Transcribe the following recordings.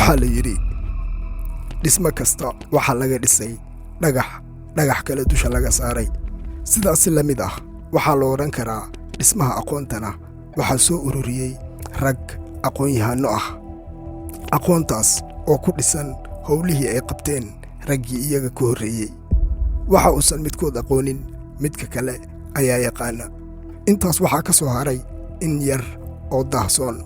waxaa la yidhi dhismo kasta waxaa laga dhisay dhagax kale dusha laga saaray. sidaasi la mid ah waxaa la odhan karaa dhismaha aqoontana waxaa soo ururiyey rag aqoon-yahanno ah. aqoontaas oo ku dhisan howlihii ay qabteen raggii iyaga ka horreeyey. waxa uusan midkood aqoonin midka kale ayaa yaqaana. intaas waxaa ka soo haray in yar oo daahsoon.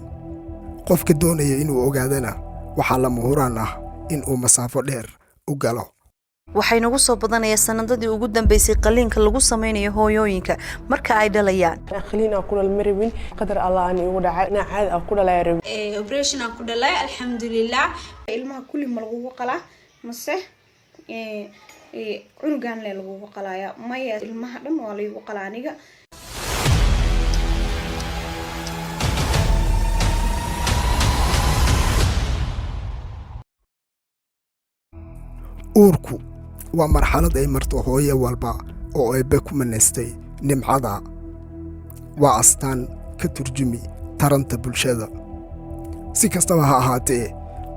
qofka doonaya inuu ogaadana waxaa lama huraan ah in uu masaafo dheer u galo. waxay nagu soo badanaya sanadadii ugu dambeysay qaliinka lagu samaynayo hooyooyinka marka ay dhalayaan. qaliin aan ku dhalmaribin qadar Allah aan igu dhacay caad aan ku dhalay rabin operation aan ku dhalay alxamdulillah. ilmaha kulli ma lagu qalaa mase cunugan lagu qalaya maya ilmaha dhan waa lagu qalaa aniga. uurku waa marxalad ay marto hooyo walba oo eebbe ku manaystay nimcada. waa astaan ka turjumi taranta bulshada. si kastaba ha ahaatee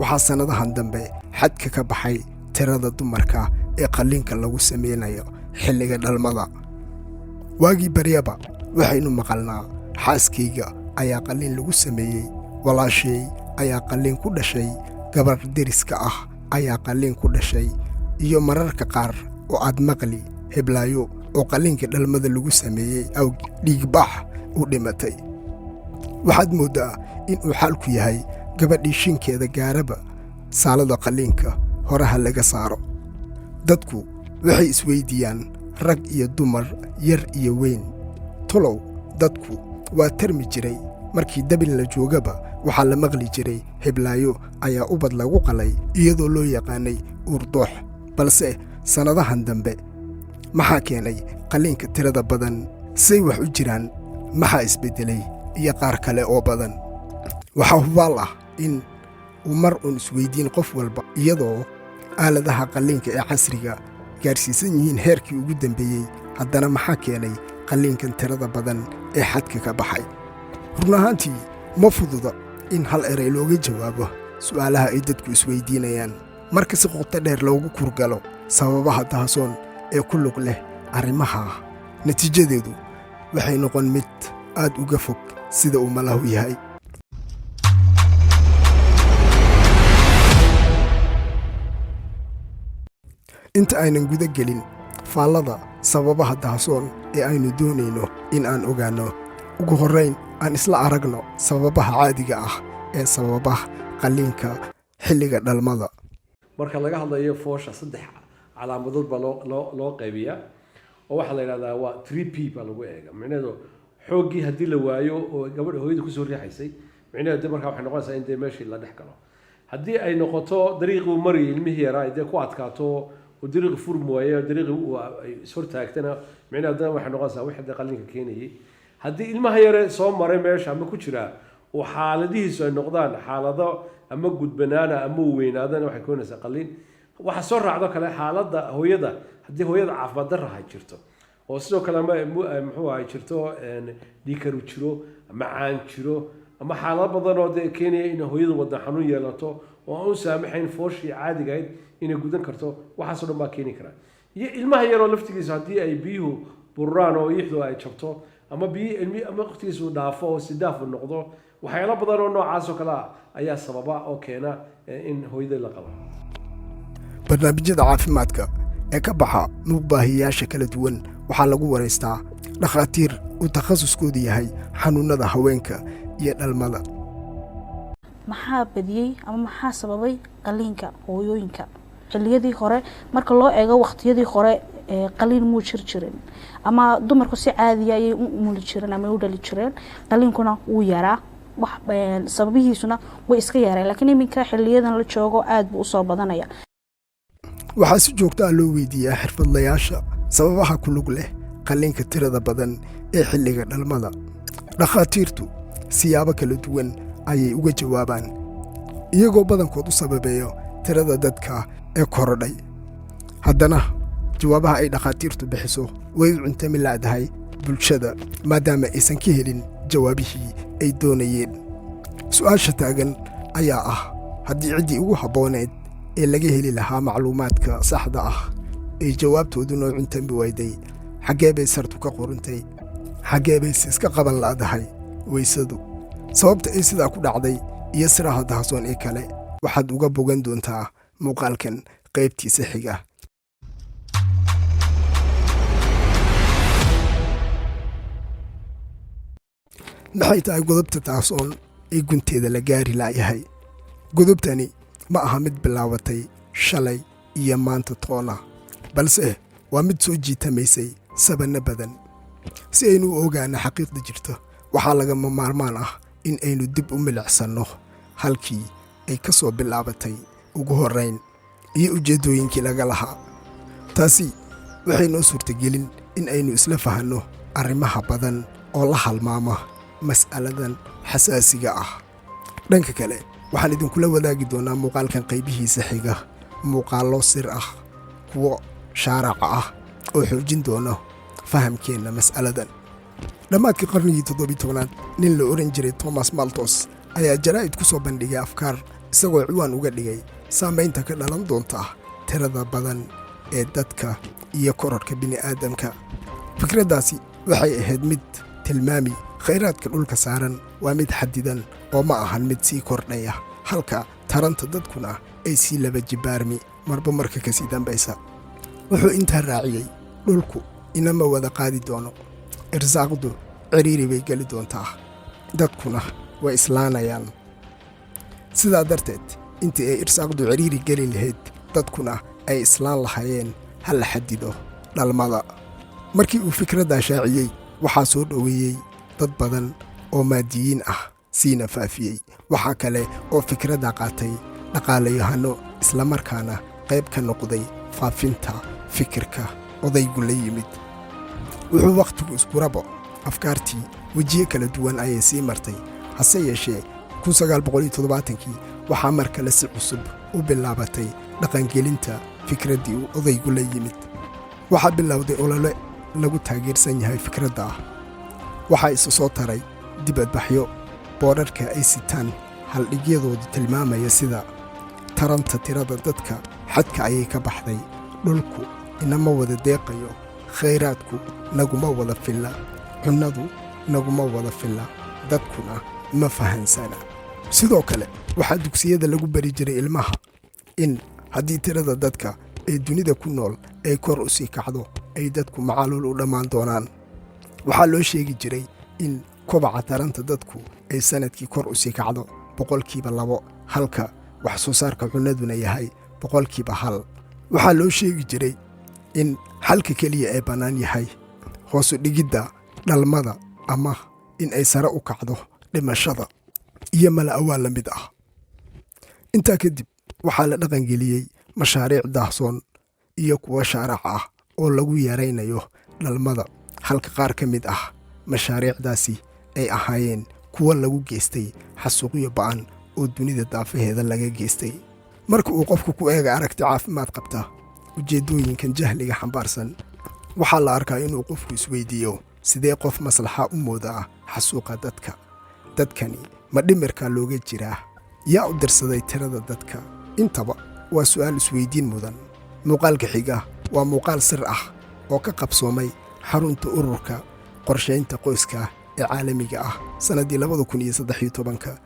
waxaa sannadahan dambe xadka ka baxay tirada dumarka ee qalliinka lagu samaynayo xilliga dhalmada. waagii baryaba waxaynu maqalnaa xaaskayga ayaa qalliin lagu sameeyey, walaashay ayaa qalliin ku dhashay, gabar deriska ah ayaa qalliin ku dhashay, iyo mararka qaar oo aad maqli heblaayo oo qalliinka dhalmada lagu sameeyey awgi dhiigbax u dhimatay. waxaad mooddaa in uu xaalku yahay gabadhii shinkeeda gaaraba saalada qalliinka horaha laga saaro. dadku waxay isweydiiyaan rag iyo dumar, yar iyo weyn. tolow dadku waa tarmi jiray. markii dabil la joogaba waxaa la maqli jiray heblaayo ayaa ubad lagu qalay iyadoo loo yaqaanay uurdoox. balse sannadahan dambe maxaa keenay qalliinka tirada badan? say wax u jiraan? maxaa isbeddelay? iyo qaar kale oo badan. waxaa hubaal ah in uu mar uun isweydiin qof walba, iyadoo aaladaha qalliinka ee casriga gaadhsiisan yihiin heerkii ugu dambeeyey, haddana maxaa keenay qalliinkan tirada badan ee xadka ka baxay? run ahaantii ma fududa in hal eray looga jawaabo su'aalaha ay dadku isweydiinayaan. marka si qoto dheer loogu kurgalo sababaha dahasoon ee ku lug leh arrimaha, natiijadeedu waxay noqon mid aad uga fog sida uu malahu yahay. inta aynan guda gelin faallada sababaha dahasoon ee aynu doonayno in aan ogaanno, ugu horrayn aan isla aragno sababaha caadiga ah ee sababa qalliinka xilliga dhalmada. marka laga hadlayo foosha 3 calaamadood baa loo qaybiyaa oo waxaa la yidhahdaa waa 3P baa lagu eega. micnaheedu xooggii haddii la waayo oo gabadha hooyada kusoo riixaysay, micnaheedu markaa waxay noqonaysaa in dee meeshii la dhex galo. haddii ay noqoto dariiquu marayay ilmihii yaraa dee ku adkaato oo dariiqi furmi waaye dariiqii ay ishortaagtana, micnaheedu waxay noqonaysaa wixii dee qalliinka keenayay. haddii ilmaha yare soo maray meesha ama ku jira oo xaaladihiisu ay noqdaan xaalado ama gudbanaana ama weynaadana waxay keenaysaa qalliin. waxa soo raacdo kale xaaladda hooyada, haddii hooyada caafimaad darro ay jirto oo sidoo kale muxuu ahay jirto dhiikaru jiro ama caan jiro ama xaalado badan oo dee keenaya in hooyadu wadna xanuun yeelato oo aan u saamaxayn fooshii caadiga ahayd inay gudan karto, waxaasoo dhan baa keeni kara. iyo ilmaha yaroo laftigiisa haddii ay biyuhu bururaan oo iixdu ay jabto ama ama waqtigiisu dhaafo oo sidaaf uu noqdo, waxyaalo badan oo noocaas oo kale ah ayaa sababa oo keena in hooyada la qalo. barnaamijyada caafimaadka ee ka baxa mugbaahiyaasha kala duwan waxaa lagu waraystaa dhakhaatiir uu takhasuskoodu yahay xanuunnada haweenka iyo dhalmada. maxaa badiyey ama maxaa sababay qalliinka hooyooyinka xilliyadii hore marka loo eego waqtiyadii hore qalliin muu jirin ama dumarku si caadiya ayay u umuli jireen ama u dhali jireen, qalliinkuna wuu yaraa, sababihiisuna way iska yareen. laakiin iminka xilliyadan la joogo aad buu u soo badanaya. waxaa si joogto ah loo weydiiyaa xirfadlayaasha sababaha ku lug leh qalliinka tirada badan ee xilliga dhalmada. dhakhaatiirtu siyaabo kala duwan ayay uga jawaabaan, iyagoo badankood u sababeeyo tirada dadka ee korodhay. haddana jawaabaha ay dhakhaatiirtu bixiso way u cuntami laadahay bulshada maadaama aysan ka helin jawaabihii ay doonayeen. su'aasha taagan ayaa ah haddii ciddii ugu habboonayd ee laga heli lahaa macluumaadka saxda ah ay jawaabtoodu noo cuntami wayday, xaggee bay sartu ka qorintay, xaggee bayse iska qaban la'dahay weysadu. sababta ay sidaa ku dhacday iyo siraha dahasoon ee kale waxaad uga bogan doontaa muuqaalkan qaybtiisa xiga. maxay tahay godobta dahasoon ee gunteeda la gaari la'yahay? godobtani ma aha mid bilaabatay shalay iyo maanta toona, balse waa mid soo jiitamaysay sabanno badan. si aynu u ogaano xaqiiqda jirta, waxaa lagama maarmaan ah in aynu dib u milicsanno halkii ay ka soo bilaabatay ugu horrayn iyo ujeeddooyinkii laga lahaa. taasi waxay noo suurtagelin in aynu isla fahanno arrimaha badan oo la halmaama mas'aladan xasaasiga ah. dhanka kale waxaan idinkula wadaagi doonaa muuqaalkan qaybihiisa xiga muuqaallo sir ah, kuwo shaaraca ah oo xoojin doona fahamkeenna mas'aladan. dhammaadkii qarnigii 17aad nin la ohan jiray Thomas Malthus ayaa jaraa'id ku soo bandhigay afkaar isagoo ciwaan uga dhigay saamaynta ka dhalan doonta tirada badan ee dadka iyo kororka bini'aadamka. fikraddaasi waxay ahayd mid tilmaami khayraadka dhulka saaran waa mid xadidan oo ma ahan mid sii kordhaya, halka taranta dadkuna ay sii laba jibaarmi marba marka ka sii dambaysa. wuxuu intaa raaciyey, dhulku inama wada qaadi doono, irsaaqdu ciriiri bay geli doontaa, dadkuna way islaanayaan. sidaa darteed intii ay irsaaqdu ciriiri geli lahayd, dadkuna ay islaan lahaayeen ha la xadido dhalmada. markii uu fikraddaa shaaciyey, waxaa soo dhoweeyey dad badan oo maadiyiin ah siina faafiyey. waxaa kale oo fikradda qaatay dhaqaalayahano islamarkaana qayb ka noqday faafinta fikirka odaygu la yimid. wuxuu wakhtigu isku rabo afkaartii wejiye kala duwan ayay sii martay, hase yeeshee 1970kii waxaa mar kale si cusub u bilaabatay dhaqangelinta fikraddii uu odaygu la yimid. waxaa bilowday olole lagu taageersan yahay fikradda ah. waxaa isu soo taray dibadbaxyo, boodharka ay sitaan haldhigyadoodu tilmaamaya sida taranta tirada dadka xadka ayay ka baxday, dhulku inama wada deeqayo, khayraadku naguma wada filla, cunnadu naguma wada filla, dadkuna ma fahansana. sidoo kale waxaa dugsiyada lagu bari jiray ilmaha in haddii tirada dadka ee dunida ku nool ay kor u sii kacdo, ay dadku macaluul u dhammaan doonaan. waxaa loo sheegi jiray in kobaca taranta dadku ay sannadkii kor u sii kacdo 2%, halka wax soo saarka cunnaduna yahay 1%. waxaa loo sheegi jiray in xalka keliya ee bannaan yahay hoosu dhigidda dhalmada ama in ay sare u kacdo dhimashada iyo mala'awaal la mid ah. intaa kadib waxaa la dhaqangeliyey mashaariic daahsoon iyo kuwo shaarac ah oo lagu yaraynayo dhalmada, halka qaar ka mid ah mashaariicdaasi ay ahaayeen kuwo lagu geystay xasuuqyo ba'an oo dunida daafaheeda laga geystay. marka uu qofku ku eega aragti caafimaad qabta ujeeddooyinkan jahliga xambaarsan, waxaa la arkaa inuu qofku isweydiiyo, sidee qof maslaxa u moodaa xasuuqa dadka? dadkani ma dhimirkaa looga jiraa? yaa u dirsaday tirada dadka? intaba waa su'aal isweydiin mudan. muuqaalka xiga waa muuqaal sir ah oo ka qabsoomay xarunta ururka qorshaynta qoyska ee caalamiga ah sannaddii 2013.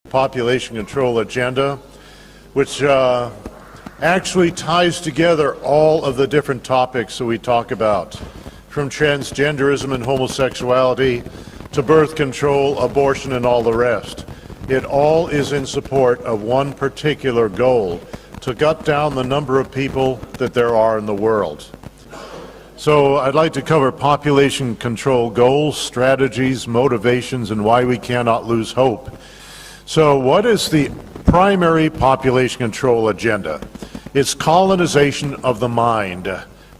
Population control agenda, which actually ties together all of the different topics that we talk about, from transgenderism and homosexuality to birth control, abortion, and all the rest. It all is in support of one particular goal: to cut down the number of people that there are in the world. So I'd like to cover population control goals, strategies, motivations, and why we cannot lose hope. So what is the primary population control agenda? It's colonization of the mind,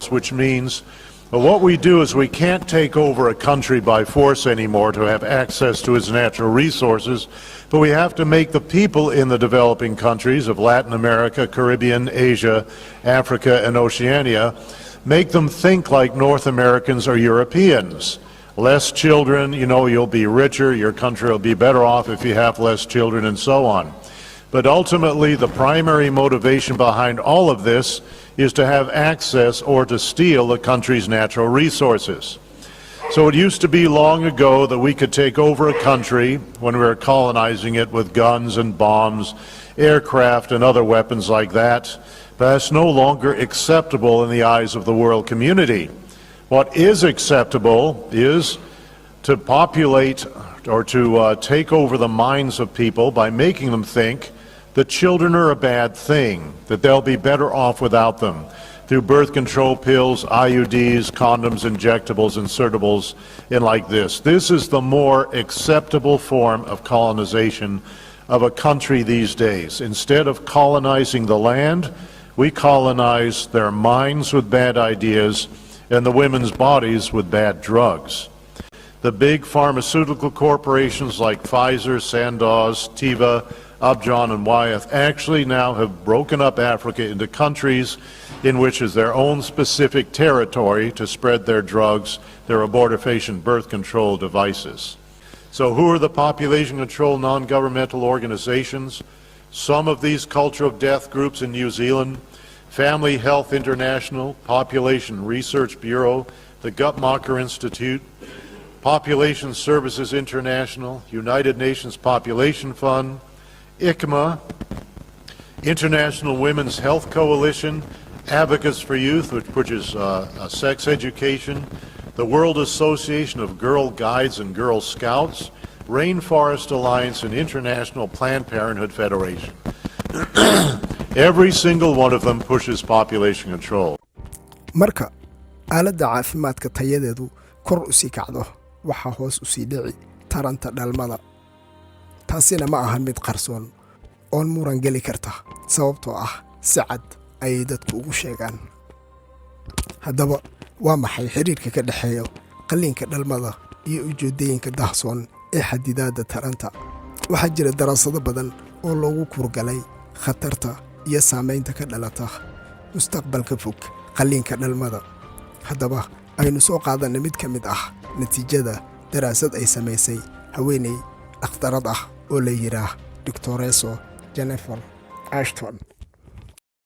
which means what we do is we can't take over a country by force anymore to have access to its natural resources, but we have to make the people in the developing countries of Latin America, Caribbean, Asia, Africa, and Oceania, make them think like North Americans or Europeans. Less children, you'll be richer, your country will be better off if you have less children, and so on. But ultimately, the primary motivation behind all of this is to have access or to steal the country's natural resources. So it used to be long ago that we could take over a country when we were colonizing it with guns and bombs, aircraft and other weapons like that, but that's no longer acceptable in the eyes of the world community. What is acceptable is to populate or to take over the minds of people by making them think that children are a bad thing, that they'll be better off without them, through birth control pills, IUDs, condoms, injectables, insertables, and like this. This is the more acceptable form of colonization of a country these days. Instead of colonizing the land, we colonize their minds with bad ideas and the women's bodies with bad drugs. The big pharmaceutical corporations like Pfizer, Sandoz, Teva, Upjohn, and Wyeth actually now have broken up Africa into countries in which is their own specific territory to spread their drugs, their abortifacient birth control devices. So who are the population control non-governmental organizations? Some of these culture of death groups in New Zealand: Family Health International, Population Research Bureau, the Guttmacher Institute, Population Services International, United Nations Population Fund, ICMA, International Women's Health Coalition, Advocates for Youth, which is sex education, the World Association of Girl Guides and Girl Scouts, Rainforest Alliance, and International Planned Parenthood Federation. Every single one of them pushes population control. marka aaladda caafimaadka tayadeedu kor u sii kacdo waxa hoos u sii dhici taranta dhalmada. taasina ma ahan mid qarsoon oon muran geli karta sababtoo ah si cad ayay dadku ugu sheegaan. haddaba waa maxay xiriirka ka dhexeeya qalliinka dhalmada iyo ujeedooyinka dahsoon ee xadidaadda taranta? waxaa jira daraasado badan oo loogu kurgalay khatarta iyo saamaynta ka dhalata mustaqbalka fog qalliinka dhalmada. haddaba aynu soo qaadanay mid ka mid ah natiijada daraasad ay samaysay haweeney dhakhtarad ah oo la yiraah Dr. Jennifer Ashton.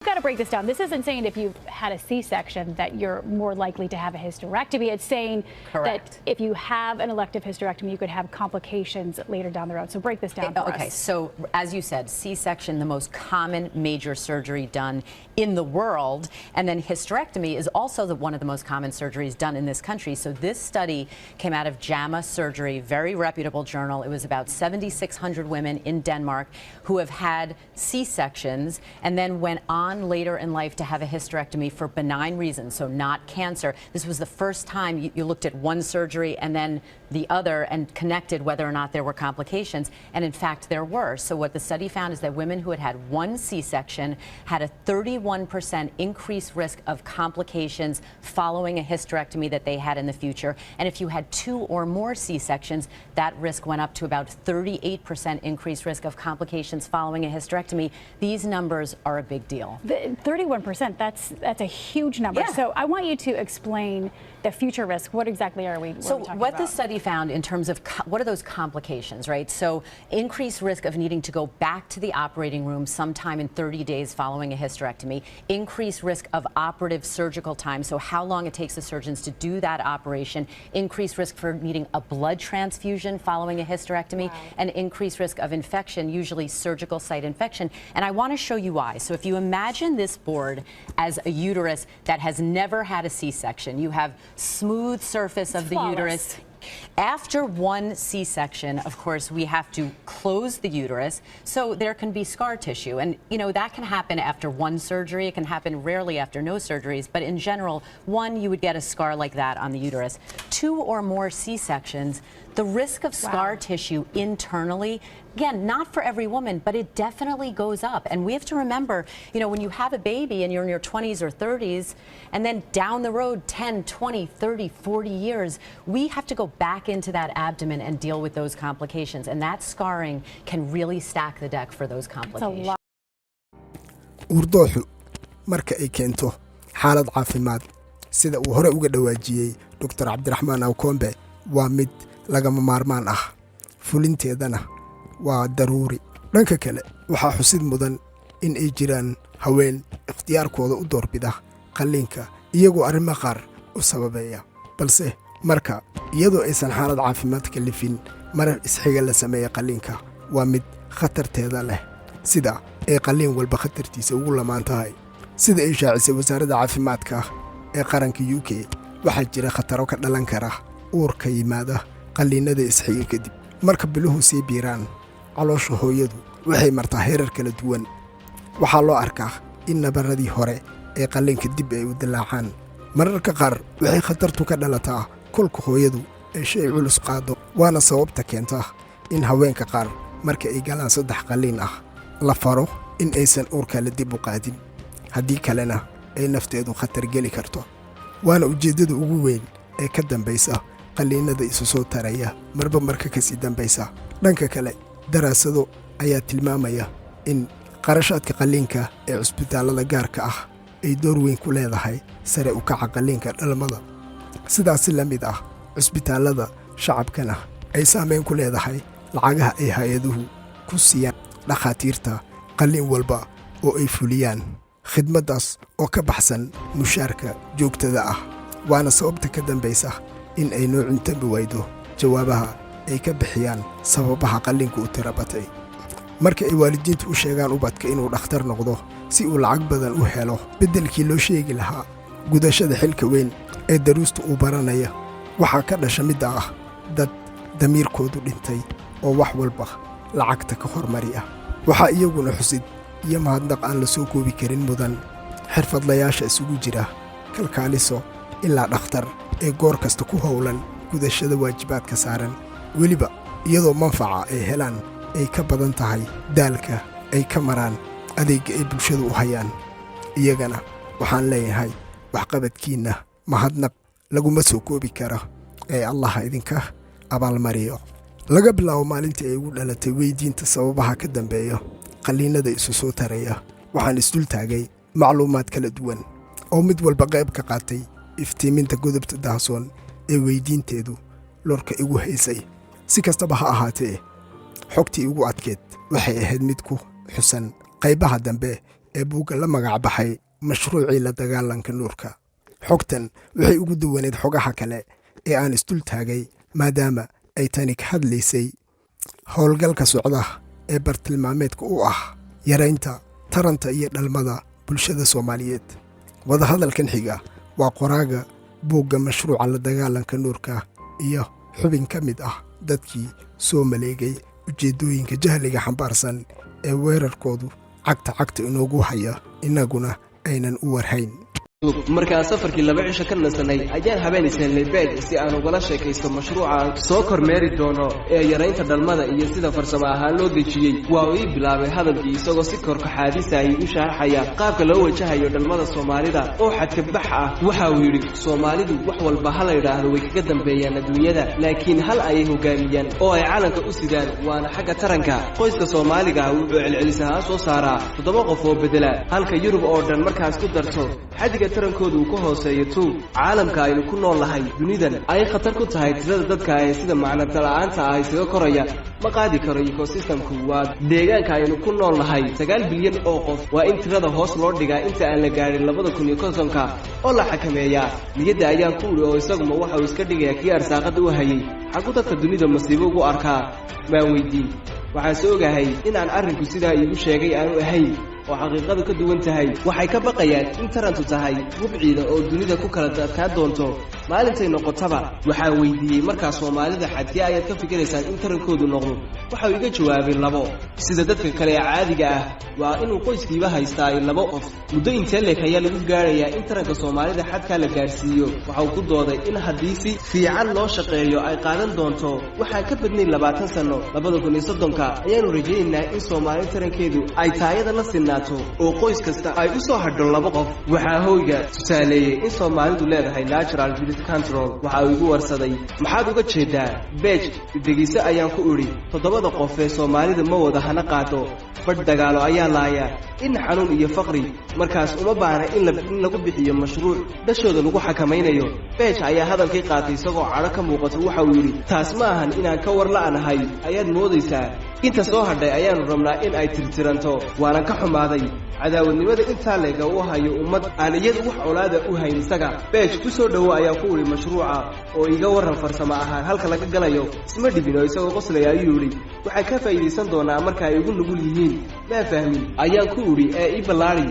Got to break this down. This isn't saying if you've had a C-section that you're more likely to have a hysterectomy. It's saying that if you have an elective hysterectomy, you could have complications later down the road. So break this down for us. Okay, so as you said, C-section, the most common major surgery done in the world, and then hysterectomy is also one of the most common surgeries done in this country. So this study came out of JAMA Surgery, very reputable journal. It was about 7,600 women in Denmark who have had C-sections and then went on later in life to have a hysterectomy for benign reasons, so not cancer. This was the first time you looked at one surgery and then the other and connected whether or not there were complications, and in fact there were. So what the study found is that women who had had one C-section had a 31% increased risk of complications following a hysterectomy that they had in the future, and if you had two or more C-sections, that risk went up to about 38% increased risk of complications following a hysterectomy. These numbers are a big deal. 31%, that's a huge number. Yeah. So I want you to explain the future risk. What exactly are we talking about? What the study found in terms of what are those complications, right? So increased risk of needing to go back to the operating room sometime in 30 days following a hysterectomy, increased risk of operative surgical time, so how long it takes the surgeons to do that operation, increased risk for needing a blood transfusion following a hysterectomy, and increased risk of infection, usually surgical site infection. And I want to show you why. So if you imagine this board as a uterus that has never had a C-section, you have smooth surface of the uterus. After one C-section, of course, we have to close the uterus, so there can be scar tissue. And, you know, that can happen after one surgery. It can happen rarely after no surgeries. But in general, one, you would get a scar like that on the uterus. Two or more C-sections, the risk of scar tissue internally, again, not for every woman, but it definitely goes up. And we have to remember, you know, when you have a baby and you're in your 20s or 30s, and then down the road 10, 20, 30, 40 years, we have to go back into that abdomen and deal with those complications. And that scarring can really stack the deck for those complications. Urdooxu marka ay keento xaalad caafimaad sida uu hore uga dhawaajiyay Dr. Cabdiraxmaan Awkombe waa mid lagama maarmaan ah fulinteedana waa daruuri. dhanka kale waxaa xusid mudan in ay jiraan haween ikhtiyaarkooda u doorbida qalliinka iyagoo arrimo qaar u sababeeya balse marka iyadoo aysan xaalad caafimaad kalifin marar isxiga la sameeya qalliinka waa mid khatarteeda leh sida ay qalliin walba khatartiisa ugu lamaan tahay sida ay shaacisay wasaaradda caafimaadka ee qaranka UK waxaa jira khataro ka dhalan kara uurka yimaada qalliinada isxiga kadib marka biluhu sii biiraan caloosha hooyadu waxay martaa heerar kala duwan waxaa loo arkaa in nabaradii hore ee qalliinka dib ay u dilaacaan mararka qaar waxay khatartu ka dhalataa kolka hooyadu ay shay culus qaado waana sababta keenta in haweenka qaar marka ay galaan 3 qalliin ah la faro in aysan uurkale dib u qaadin haddii kalena ay nafteedu khatar geli karto waana ujeeddada ugu weyn ee ka dambaysa qalliinada isu soo taraya marba marka ka sii dambaysa dhanka kale daraasado ayaa tilmaamaya in qarashaadka qalliinka ee cusbitaallada gaarka ah ay door weyn ku leedahay sare u kaca qalliinka dhalmada sidaasi la mid ah cusbitaallada shacabkana ay saamayn ku leedahay lacagaha ay hay-aduhu ku siiyaan dhakhaatiirta qalliin walba oo ay fuliyaan khidmaddaas oo ka baxsan mushaarka joogtada ah waana sababta ka dambaysa in ay noo cuntabi waydo jawaabaha ay ka bixiyaan sababaha qalliinka u tira batay marka ay waalidiintu u sheegaan ubadka inuu dhakhtar noqdo si uu lacag badan u helo beddelkii loo sheegi lahaa gudashada xilka weyn ee daruusta uu baranaya waxaa ka dhasha midda ah dad damiirkoodu dhintay oo wax walba lacagta ka hormari ah waxaa iyaguna xusid iyo mahadnaq aan la soo koobi karin mudan xirfadlayaasha isugu jira kalkaaliso ilaa dhakhtar ee goor kasta ku howlan gudashada waajibaadka saaran weliba iyadoo manfaca ay helaan ay ka badan tahay daalka ay ka maraan adeegga ay bulshadu u hayaan iyagana waxaan leeyahay waxqabadkiinna mahadnaq laguma soo koobi kara ee allah idinka abaalmariyo laga bilaabo maalintii ay ugu dhalatay weydiinta sababaha ka dambeeya qalliinada isu soo taraya waxaan isdul taagay macluumaad kala duwan oo mid walba qayb ka qaatay iftiiminta godobta daahsoon ee weydiinteedu lorka igu haysay si kastaba ha ahaatee xogtii igu adkeed waxay ahayd mid ku xusan qaybaha dambe ee buugga la magac baxay mashruucii la dagaalanka nuurka xogtan waxay ugu duwaneed xogaha kale ee aan isdul taagay maadaama ay tani ka hadlaysay howlgalka socda ee bartilmaameedka u ah yaraynta taranta iyo dhalmada bulshada Soomaaliyeed wadahadalkan xiga waa qoraaga buugga mashruuca la dagaalanka nuurka iyo xubin ka mid ah dadkii soo maleegay ujeeddooyinka jahliga xambaarsan ee weerarkoodu cagta inoogu haya inaguna aynan u warhayn markaan safarkii 2 cisho ka nasanay ayaan habeenaysan leebed si aan ugala sheekaysto mashruuca soo kormeeri doono ee yaraynta dhalmada iyo sida farsamo ahaan loo dejiyay waa uu bilaabay hadalkii isagoo si korka xaadiisa ay u sharaxaya qaabka loo wajahayo dhalmada Soomaalida oo xadka bax ah waxa uu yiri Soomaalidu wax walba hal yiraahdo way kaga dambeeyaan adduunyada laakiin hal ay hogaamiyaan oo ay calanka u sidaan waana xagga taranka qoyska Soomaaliga wuxuu celcelisaha soo saaraa 7 qof oo bedela halka Yurub oo dhan markaas ku darto xadiga tarankoodu ku hooseeyo caalamka aynu ku nool nahay dunidan ay khatar ku tahay tirada dadka ay sida macnada la'aanta ah isaga koraya ma qaadi karo ecosystemku waa deegaanka aynu ku nool nahay 9 bilyan oo qof waa in tirada hoos loo dhigaa inta aan la gaarin 2050ka oo la xakameeyaa niyada ayaan ku uri oo isaguma waxa uu iska dhigayaa kii arsaaqada u hayay xagu dadka dunida masiibo ugu arkaa ma weydiin waxaan soo ogahay in aan arrinku sidaa iigu sheegay aanu ahayn oo xaqiiqadu ka duwan tahay waxay ka baqayaan in tarantu tahay gubciida oo dunida ku kala dadkaa doonto maalintay noqotaba waxaa weydiiyey markaa Soomaalida xadkii ayaad ka fikiraysaan in tarankoodu noqdo waxa uu iga jawaabay 2 sida dadka kale ee caadiga ah waa inuu qoyskiiba haystaa 2 qof muddo intee leeg ayaa lagu gaarayaa in taranka Soomaalida xadka la gaarsiiyo waxa uu ku dooday in haddii si fiican loo shaqeeyo ay qaadan doonto waxaan ka badnay 20 sano 2030ka ayaanu rajaynaynaa in Soomaali tarankeedu ay taayada la sinaato oo qoys kasta ay u soo hadho 2 qof waxaa hooyga tusaaleeyay in Soomaalidu leedahay natural birth control waxa uu igu warsaday maxaad uga jeedaa beej degiisa ayaan ku uri 7 qof ee Soomaalida ma wada hana qaado bad dagaalo ayaa laaya in xanuun iyo faqri markaas uma baahna in lagu bixiyo mashruuc dashooda lagu xakamaynayo beej ayaa hadalkii qaatay isagoo caro ka muuqato waxa uu yiri taas ma ahan inaan ka war la'anahay ayaad moodaysaa inta soo hadhay ayaanu rabnaa in ay tirtiranto waanan ka xumaaday cadaawadnimada intaa leega u hayo ummad aan iyadu wax colaada u hayn isaga beej ku soo dhowo ayaa ku uri mashruuca oo iga waran farsamo ahaan halka laga galayo isma dhibino isagoo qoslaya ayuu yidhi waxay ka faa'iidaysan doonaa marka ay ugu nugul yihiin maa fahmin ayaan ku idhi ee ii ballaari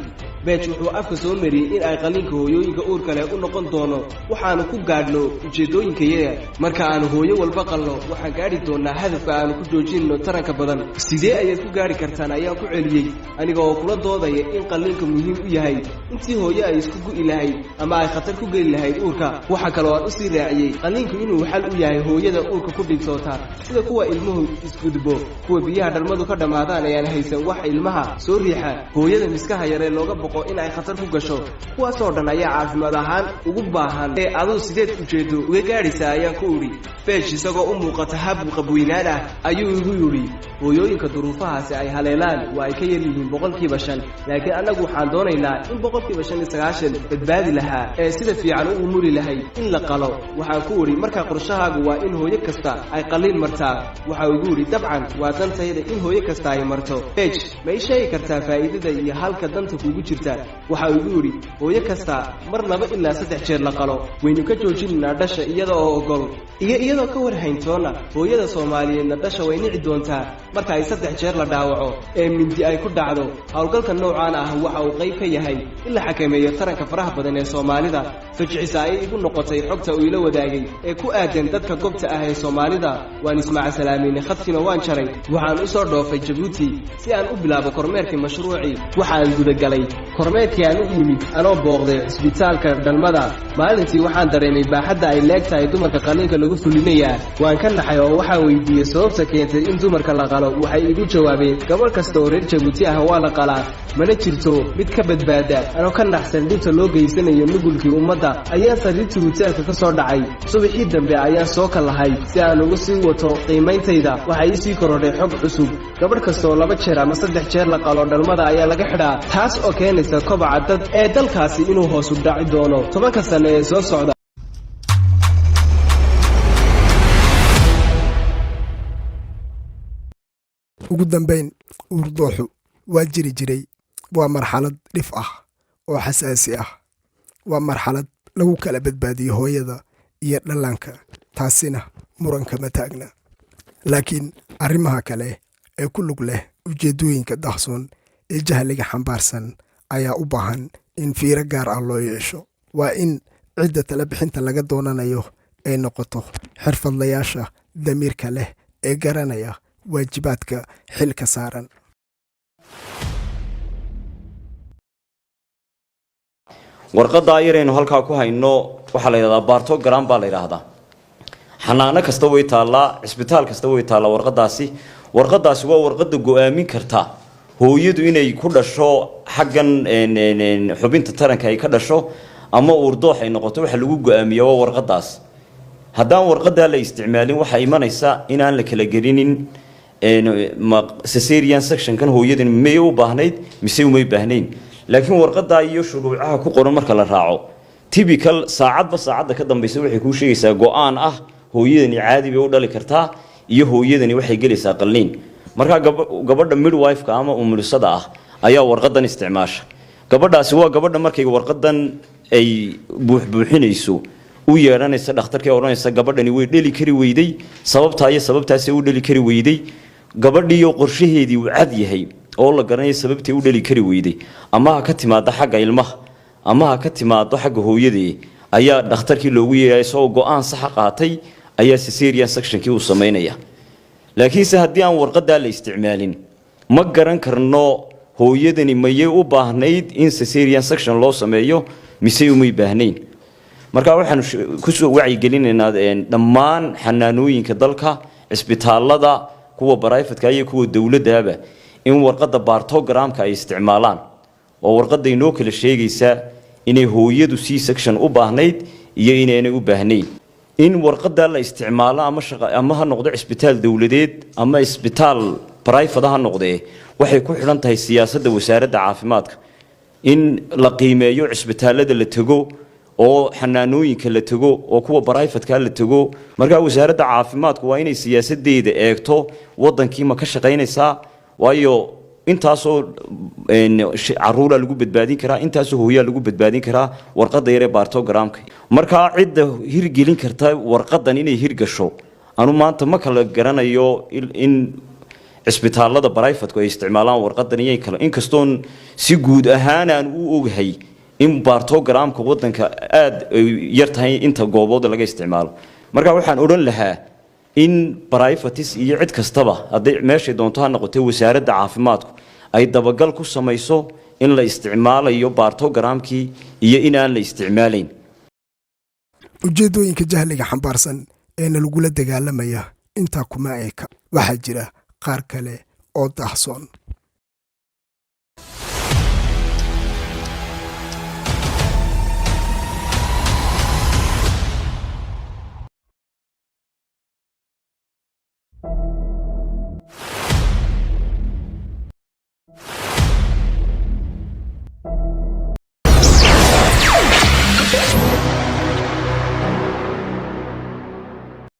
beej wuxuu afka soo mariyey in ay qaliinka hooyooyinka uurka leh u noqon doono waxaanu ku gaadhno ujeeddooyinkayaga marka aanu hooyo walba qalno waxaan gaadhi doonaa hadafka aanu ku joojinno taranka badan sidee ayaad ku gaadhi kartaan ayaan ku celiyey aniga oo kula doodaya in qaliinka muhiim u yahay intii hooyo ay isku gu'i lahayd ama ay khatar ku geli lahayd uurka waxa kaloo aan u sii raaciyey qaliinku inuu xal u yahay hooyada uurka ku dhigtoota sida kuwa ilmuhu isgudbo kuwa biyaha dhalmadu ka dhammaadaan ayaan haysan wax ilmaha soo riixa hooyada miskaha yaree looga boqo in ay khatar ku gasho kuwaasoo dhan ayaa caafimaad ahaan ugu baahan ee aduu sideed ujeedo uga gaadhaysaa ayaan ku idhi beej isagoo u muuqata hab qabweynaan ah ayuu igu yidhi hooyooyinka duruufahaasi ay haleelaan waa ay ka yar yihiin 5%, laakiin annagu waxaan doonaynaa in 5% badbaadi lahaa ee sida fiican u umuri lahayd in la qalo waxaan ku idhi markaa qorshahaagu waa in hooyo kasta ay qaliin martaa waxaa igu yidhi dabcan waa dantayda in hooyo kasta ay marto beej ma ii sheegi kartaa faa'iidada iyo halka danta kugu jirta waxa uu yiri hooyo kasta mar 2 ilaa 3 jeer la qalo waynu ka joojinaa dhasha iyada oo ogol iyadoo ka warhayntoona hooyada Soomaaliyeedna dhasha way nici doontaa marka ay 3 jeer la dhaawaco ee mindi ay ku dhacdo hawlgalka noocaan ah waxa uu qayb ka yahay in la xakameeyo taranka faraha badan ee Soomaalida fajicisa ay igu noqotay xogta uu ila wadaagay ee ku aadan dadka goobta ah ee Soomaalida waan ismaaca salaamiin khadkina waan jaray waxaan u soo dhoofay Djibouti si aan u bilaabo kormeerkii mashruuci waxaan guda galay kormeerkii aan u yimid anoo booqday isbitaalka dhalmada maalintii waxaan dareemay baaxadda ay leegtahay dumarka qaliinka lagu fulinayaa waan ka naxay oo waxaan weydiiyey sababta keentay in dumarka la qalo waxay igu jawaabeen gabar kasta oo reer Djibouti ah waa la qalaa mana jirto mid ka badbaada anoo ka naxsan dhinta loo geysanayo nugulkii ummadda ayaan sariirtii rutaanka ka soo dhacay subaxii dambe ayaan soo kalahay si aan ugu sii wato qiimeyntayda waxay ii sii korodhay xog cusub gabar kasta oo 2 jeer ama 3 jeer la qalo dhalmada ayaa laga xidhaa taas oo keenaysa kobaca dad ee dalkaasi inuu hoos u dhaci doono 10 sano ee soo socda ugu dambeyn uurdooxu waa jiri jiray waa marxalad dhif ah oo xasaasi ah waa marxalad lagu kala badbaadiyo hooyada iyo dhallaanka taasina murankama taagna laakiin arrimaha kale ee ku lug leh ujeeddooyinka dahsoon ee jahliga xambaarsan ayaa u baahan in fiiro gaar ah loo yeesho waa in cidda tala bixinta laga doonanayo ay noqoto xirfadlayaasha damiirka leh ee garanaya waajibaadka xilka saaran warqadda ayaraynu halkaa ku hayno waxaa la yidhahdaa bartogram baa la yidhaahdaa xanaano kasta way taallaa cisbitaal kasta way taallaa warqadaasi waa warqadda go-aamin karta hooyadu inay ku dhasho xaggan xubinta taranka ay ka dhasho ama uurdoox ay noqoto waxa lagu go-aamiya waa warqadaas haddaan warqadaa la isticmaalin waxaa imanaysa inaan la kala gelinin cesarean sectionkan hooyadan may u baahnayd mise umay baahnayn laakiin warqadaa iyo shuruucaha ku qoran marka la raaco typical saacadba saacadda ka dambaysa waxay kuu sheegaysaa go-aan ah hooyadani caadi bay u dhali kartaa iyo hooyadani waxay gelaysaa qalliin markaa gabadha midwife-ka ama umulisada ah ayaa warqadan isticmaasha gabadhaasi waa gabadha markay warqadan ay buuxinayso u yeedhanaysa dhakhtarkay odhanaysa gabadhani way dheli kari weyday sababtaa iyo sababtaasay u dheli kari weyday gabadhiiyo qorshaheedii uu cad yahay oo la garanayo sababtay u dheli kari weyday ama ha ka timaado xagga ilmaha ama ha ka timaado xagga hooyadii ayaa dhakhtarkii loogu yeeray isagoo go-aan saxa qaatay ayaa cesarean sectionkii uu samaynaya laakiinse haddii aan warqadaa la isticmaalin ma garan karno hooyadani mayay u baahnayd in cesarean section loo sameeyo mise umay baahnayn marka waxaan kusoo wacyigelinaynaa dhammaan xanaanooyinka dalka cisbitaalada kuwa barayfatka iyo kuwa dowladaba in warqada bartogramka ay isticmaalaan oo warqada inoo kala sheegaysa inay hooyadu C section u baahnayd iyo inaanay u baahnayn in warqada la isticmaalo ama ha noqdo cisbitaal dowladeed ama cisbitaal barayfada ha noqdee waxay ku xidhan tahay siyaasadda wasaaradda caafimaadka in la qiimeeyo cisbitaalada la tago oo xanaanooyinka la tago oo kuwa barayfatka la tago marka wasaaradda caafimaadku waa inay siyaasadeeda eegto wadankii ma ka shaqaynaysaa waayo intaasoo caruura lagu badbaadin karaa intaasoo hooyaa lagu badbaadin karaa warqadda yare baartogramka marka cidda hirgelin karta warqadan inay hirgasho anu maanta ma kala garanayo in cisbitaalada barayfatku ay isticmaalaan warqadan iyo kale inkastoon si guud ahaan aan u ogahay in baartogramka wadanka aad yar tahay inta goobood laga isticmaalo marka waxaan oran lahaa in barayfatis iyo cid kastaba haday meesha doonto ha noqotay wasaaradda caafimaadku ay dabagal ku samayso in la isticmaalayo baartogramkii iyo in aan la isticmaalayn ujeedooyinka jahliga xambaarsan ee lagula dagaalamaya intaa kuma eeka waxaa jira qaar kale oo daahsoon